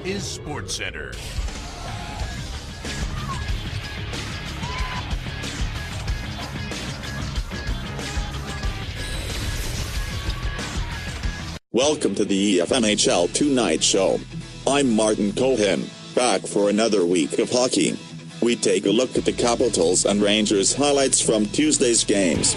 is SportsCenter. Welcome to the Efmhl Tonight Show. I'm Martin Cohen, back for another week of hockey. We take a look at the Capitals and Rangers highlights from Tuesday's games.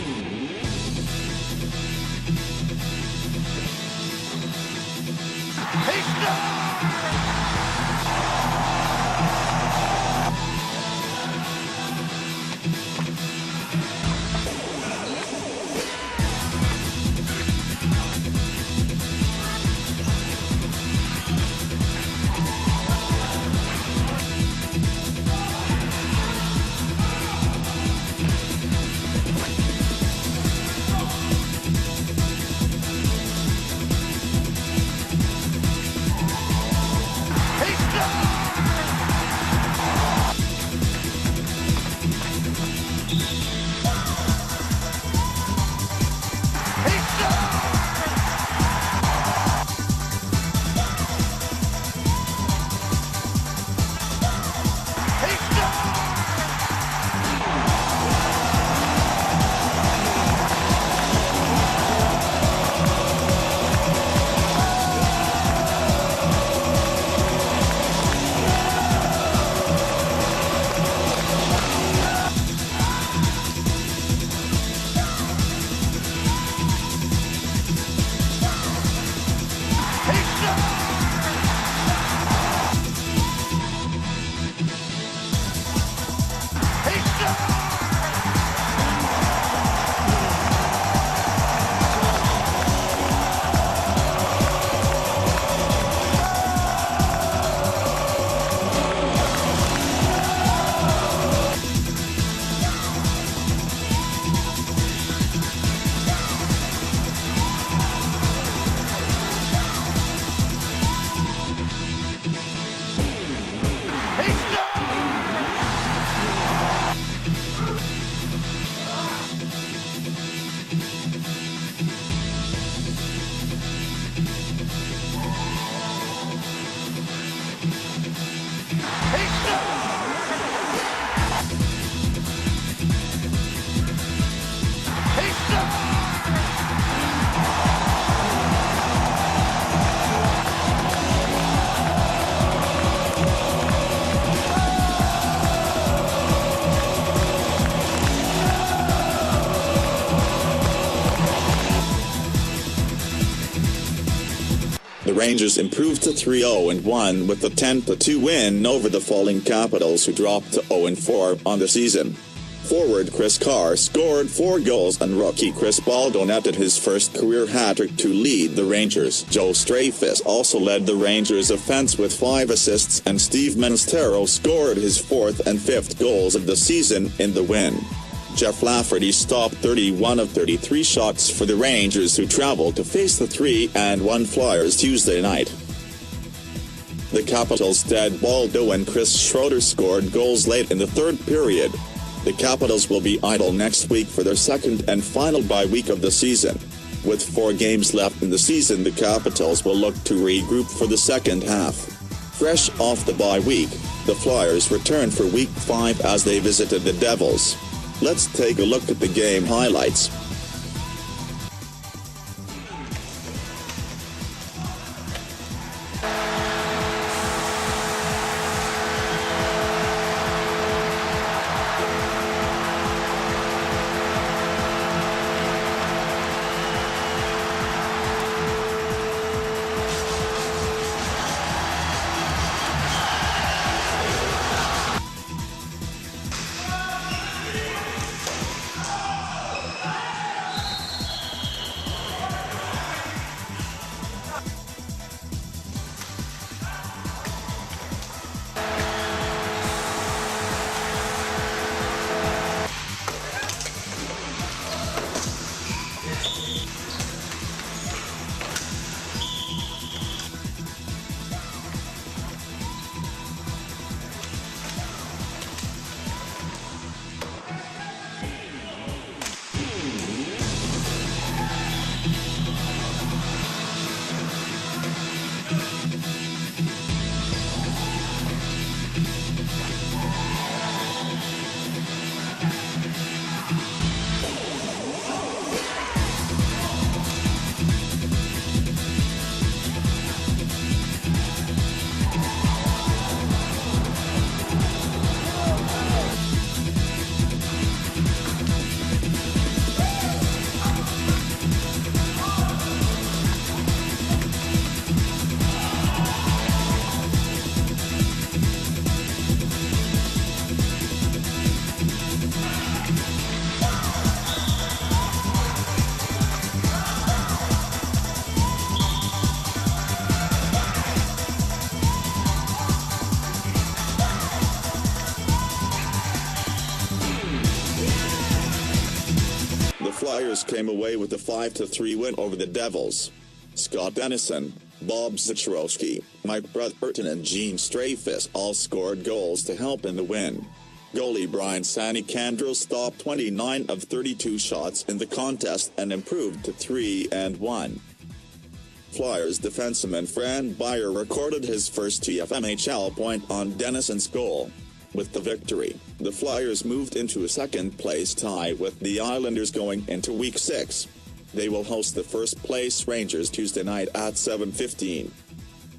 The Rangers improved to 3-0-1 with a 10-2 win over the falling Capitals, who dropped to 0-4 on the season. Forward Chris Carr scored 4 goals and rookie Chris Baldo netted his first career hat-trick to lead the Rangers. Joe Strafis also led the Rangers' offense with 5 assists, and Steve Menestero scored his 4th and 5th goals of the season in the win. Jeff Lafferty stopped 31 of 33 shots for the Rangers, who traveled to face the 3-1 Flyers Tuesday night. The Capitals' Ted Baldo and Chris Schroeder scored goals late in the third period. The Capitals will be idle next week for their second and final bye week of the season. With 4 games left in the season, the Capitals will look to regroup for the second half. Fresh off the bye week, the Flyers return for Week 5 as they visited the Devils. Let's take a look at the game highlights. the Flyers came away with a 5-3 win over the Devils. Scott Dennison, Bob Zachorowski, Mike Brutherton and Gene Strafis all scored goals to help in the win. Goalie Brian Sanicandro stopped 29 of 32 shots in the contest and improved to 3-1. Flyers defenseman Fran Bayer recorded his first TFMHL point on Dennison's goal. With the victory, the Flyers moved into a second-place tie with the Islanders going into Week 6. They will host the first-place Rangers Tuesday night at 7:15.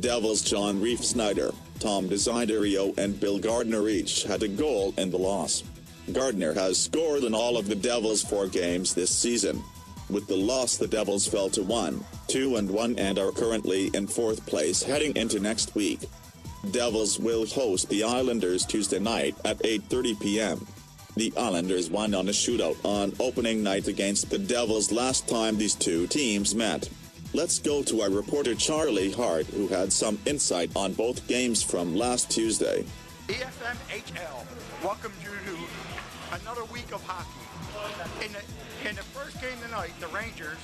Devils' John Reef Snyder, Tom Desiderio and Bill Gardner each had a goal in the loss. Gardner has scored in all of the Devils' 4 games this season. With the loss, the Devils fell to 1-2-1 and are currently in 4th place heading into next week. Devils will host the Islanders Tuesday night at 8:30 p.m. The Islanders won on a shootout on opening night against the Devils last time these two teams met. Let's go to our reporter Charlie Hart, who had some insight on both games from last Tuesday. Efmhl welcomes you to another week of hockey. In the first game tonight, the Rangers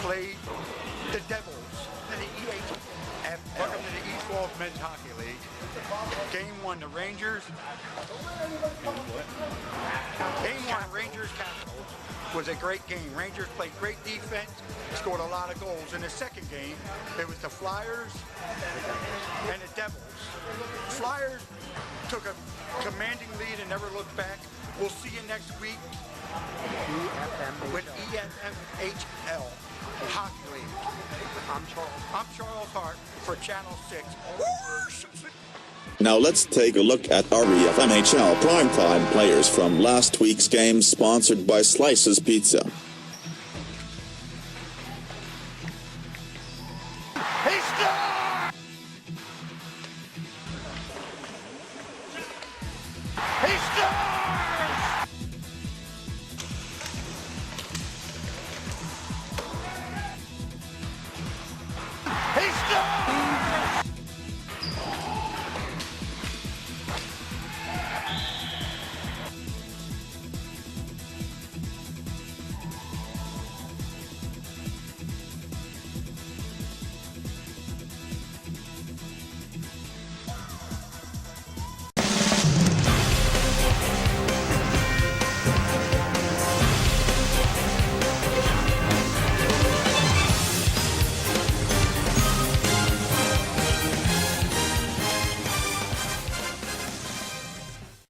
played the Devils. Welcome to the East Wolf Men's Hockey League. Game 1, the Rangers. Game 1, Rangers Capitals was a great game. Rangers played great defense, scored a lot of goals. In the second game, it was the Flyers and the Devils. Flyers took a commanding lead and never looked back. We'll see you next week with Efmhl Hockey League. I'm Charles Hart for Channel 6. Now let's take a look at our EFMHL primetime players from last week's game, sponsored by Slices Pizza. He scores! He scores! He scores!